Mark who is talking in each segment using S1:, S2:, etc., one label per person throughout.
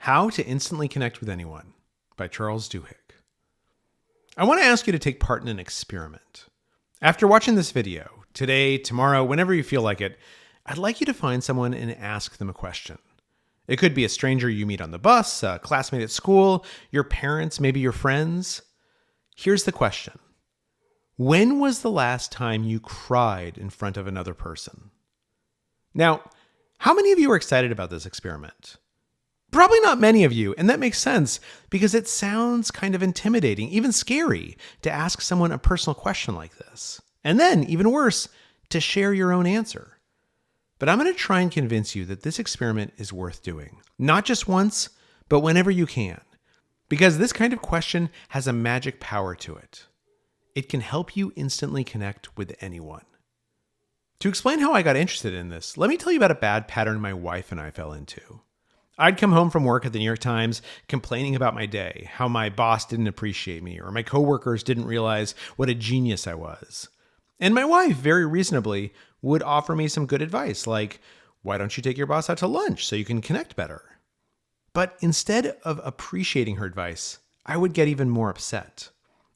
S1: How to Instantly Connect with Anyone by Charles Duhigg. I want to ask you to take part in an experiment. After watching this video, today, tomorrow, whenever you feel like it, I'd like you to find someone and ask them a question. It could be a stranger you meet on the bus, a classmate at school, your parents, maybe your friends. Here's the question. When was the last time you cried in front of another person? Now, how many of you are excited about this experiment? Probably not many of you, and that makes sense because it sounds kind of intimidating, even scary, to ask someone a personal question like this. And then, even worse, to share your own answer. But I'm going to try and convince you that this experiment is worth doing. Not just once, but whenever you can. Because this kind of question has a magic power to it. It can help you instantly connect with anyone. To explain how I got interested in this, let me tell you about a bad pattern my wife and I fell into. I'd come home from work at the New York Times complaining about my day, how my boss didn't appreciate me, or my coworkers didn't realize what a genius I was. And my wife, very reasonably, would offer me some good advice, like, why don't you take your boss out to lunch so you can connect better? But instead of appreciating her advice, I would get even more upset.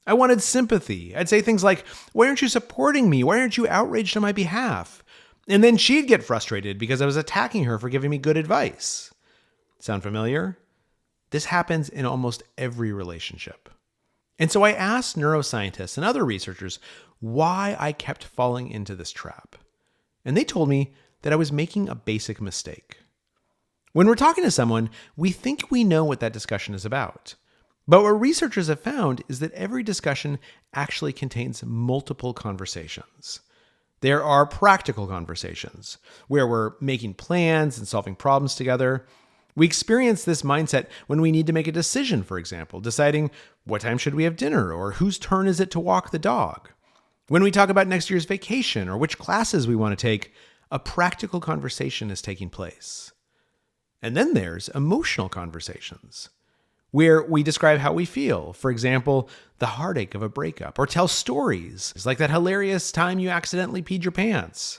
S1: I wanted sympathy. I'd say things like, why aren't you supporting me? Why aren't you outraged on my behalf? And then she'd get frustrated because I was attacking her for giving me good advice. Sound familiar? This happens in almost every relationship. And so I asked neuroscientists and other researchers why I kept falling into this trap. And they told me that I was making a basic mistake. When we're talking to someone, we think we know what that discussion is about. But what researchers have found is that every discussion actually contains multiple conversations. There are practical conversations where we're making plans and solving problems together. We experience this mindset when we need to make a decision, for example, deciding what time should we have dinner or whose turn is it to walk the dog. When we talk about next year's vacation or which classes we want to take, a practical conversation is taking place. And then there's emotional conversations, where we describe how we feel, for example, the heartache of a breakup, or tell stories, like that hilarious time you accidentally peed your pants.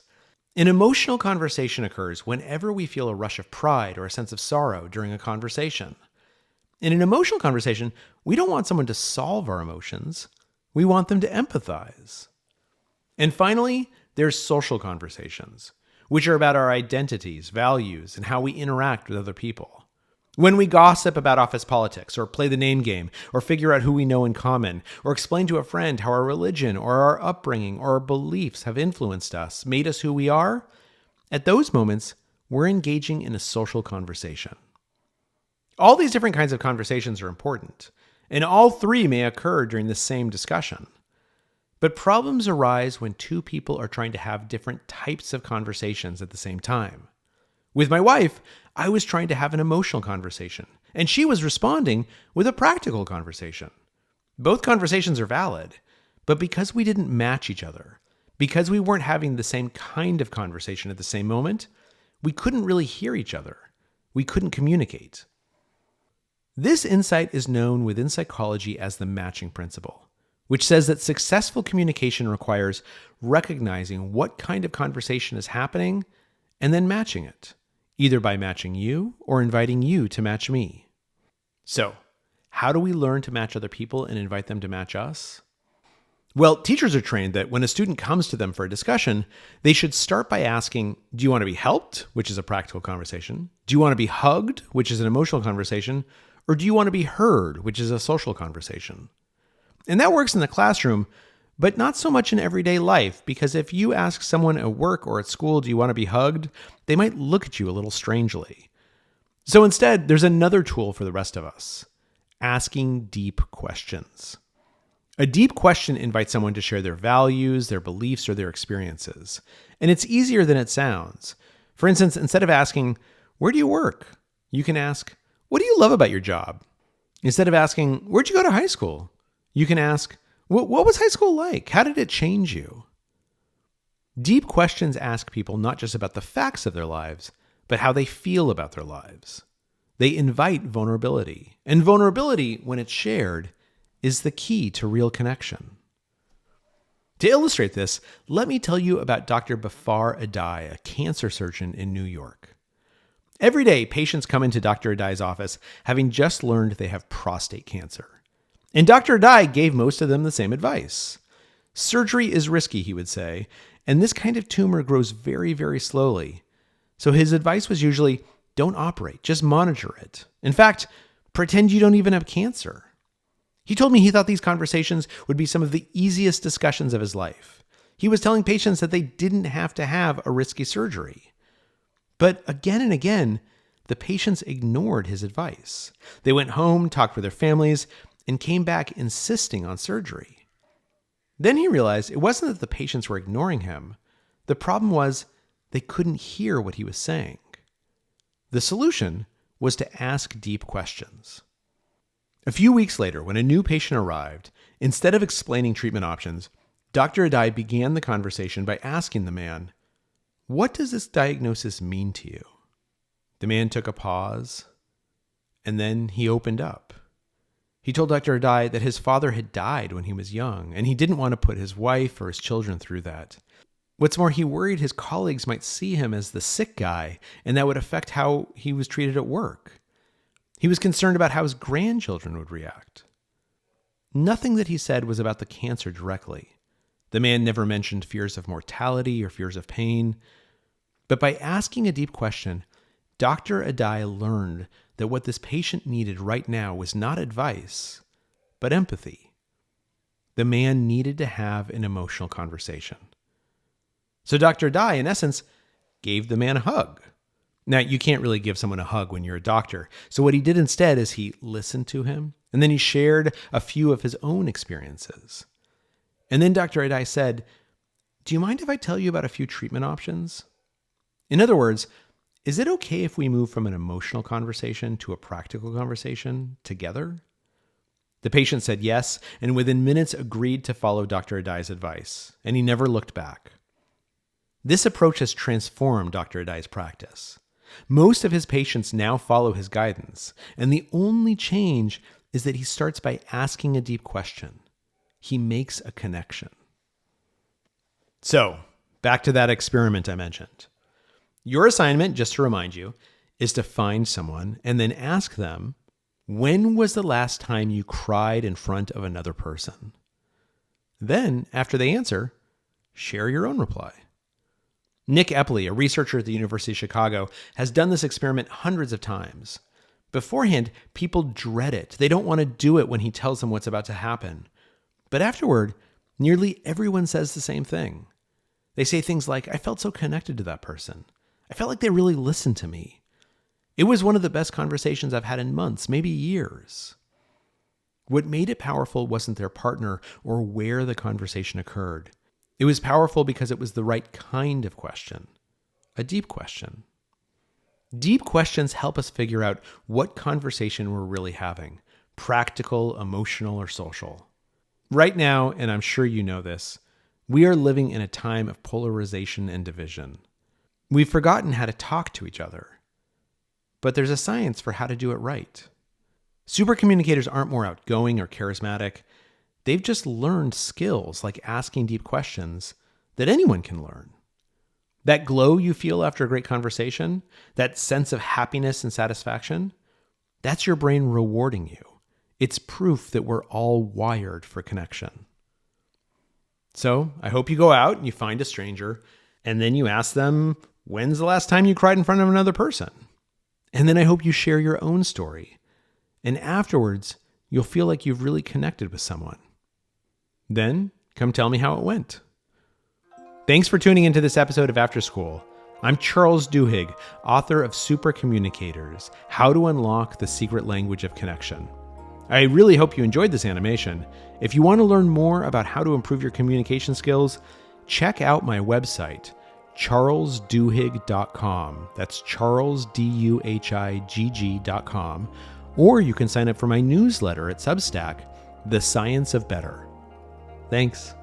S1: An emotional conversation occurs whenever we feel a rush of pride or a sense of sorrow during a conversation. In an emotional conversation, we don't want someone to solve our emotions. We want them to empathize. And finally, there's social conversations, which are about our identities, values, and how we interact with other people. When we gossip about office politics, or play the name game, or figure out who we know in common, or explain to a friend how our religion or our upbringing or our beliefs have influenced us, made us who we are, at those moments, we're engaging in a social conversation. All these different kinds of conversations are important, and all three may occur during the same discussion. But problems arise when two people are trying to have different types of conversations at the same time. With my wife, I was trying to have an emotional conversation, and she was responding with a practical conversation. Both conversations are valid, but because we didn't match each other, because we weren't having the same kind of conversation at the same moment, we couldn't really hear each other. We couldn't communicate. This insight is known within psychology as the matching principle, which says that successful communication requires recognizing what kind of conversation is happening and then matching it, either by matching you or inviting you to match me. So, how do we learn to match other people and invite them to match us? Well, teachers are trained that when a student comes to them for a discussion, they should start by asking, do you want to be helped, which is a practical conversation? Do you want to be hugged, which is an emotional conversation? Or do you want to be heard, which is a social conversation? And that works in the classroom, but not so much in everyday life, because if you ask someone at work or at school, do you want to be hugged? They might look at you a little strangely. So instead, there's another tool for the rest of us: asking deep questions. A deep question invites someone to share their values, their beliefs, or their experiences. And it's easier than it sounds. For instance, instead of asking, where do you work? You can ask, what do you love about your job? Instead of asking, where'd you go to high school? You can ask, what was high school like? How did it change you? Deep questions ask people not just about the facts of their lives, but how they feel about their lives. They invite vulnerability. And vulnerability, when it's shared, is the key to real connection. To illustrate this, let me tell you about Dr. Bafar Adai, a cancer surgeon in New York. Every day, patients come into Dr. Adai's office having just learned they have prostate cancer. And Dr. Adai gave most of them the same advice. Surgery is risky, he would say, and this kind of tumor grows very, very slowly. So his advice was usually, don't operate, just monitor it. In fact, pretend you don't even have cancer. He told me he thought these conversations would be some of the easiest discussions of his life. He was telling patients that they didn't have to have a risky surgery. But again and again, the patients ignored his advice. They went home, talked with their families, and came back insisting on surgery. Then he realized it wasn't that the patients were ignoring him. The problem was they couldn't hear what he was saying. The solution was to ask deep questions. A few weeks later, when a new patient arrived, instead of explaining treatment options, Dr. Adai began the conversation by asking the man, "What does this diagnosis mean to you?" The man took a pause, and then he opened up. He told Dr. Adai that his father had died when he was young, and he didn't want to put his wife or his children through that. What's more, he worried his colleagues might see him as the sick guy, and that would affect how he was treated at work. He was concerned about how his grandchildren would react. Nothing that he said was about the cancer directly. The man never mentioned fears of mortality or fears of pain. But by asking a deep question, Dr. Adai learned that what this patient needed right now was not advice, but empathy. The man needed to have an emotional conversation. So Dr. Adai, in essence, gave the man a hug. Now, you can't really give someone a hug when you're a doctor. So what he did instead is he listened to him, and then he shared a few of his own experiences. And then Dr. Adai said, "Do you mind if I tell you about a few treatment options?" In other words, is it okay if we move from an emotional conversation to a practical conversation together? The patient said yes, and within minutes agreed to follow Dr. Adai's advice, and he never looked back. This approach has transformed Dr. Adai's practice. Most of his patients now follow his guidance, and the only change is that he starts by asking a deep question. He makes a connection. So, back to that experiment I mentioned. Your assignment, just to remind you, is to find someone and then ask them, when was the last time you cried in front of another person? Then, after they answer, share your own reply. Nick Epley, a researcher at the University of Chicago, has done this experiment hundreds of times. Beforehand, people dread it. They don't want to do it when he tells them what's about to happen. But afterward, nearly everyone says the same thing. They say things like, "I felt so connected to that person. I felt like they really listened to me. It was one of the best conversations I've had in months, maybe years." What made it powerful wasn't their partner or where the conversation occurred. It was powerful because it was the right kind of question, a deep question. Deep questions help us figure out what conversation we're really having, practical, emotional, or social. Right now, and I'm sure you know this, we are living in a time of polarization and division. We've forgotten how to talk to each other. But there's a science for how to do it right. Supercommunicators aren't more outgoing or charismatic. They've just learned skills like asking deep questions that anyone can learn. That glow you feel after a great conversation, that sense of happiness and satisfaction, that's your brain rewarding you. It's proof that we're all wired for connection. So I hope you go out and you find a stranger, and then you ask them, when's the last time you cried in front of another person? And then I hope you share your own story. And afterwards, you'll feel like you've really connected with someone. Then come tell me how it went. Thanks for tuning into this episode of After School. I'm Charles Duhigg, author of Supercommunicators, How to Unlock the Secret Language of Connection. I really hope you enjoyed this animation. If you want to learn more about how to improve your communication skills, check out my website, charlesduhigg.com. That's charlesduhigg.com. Or you can sign up for my newsletter at Substack, The Science of Better. Thanks.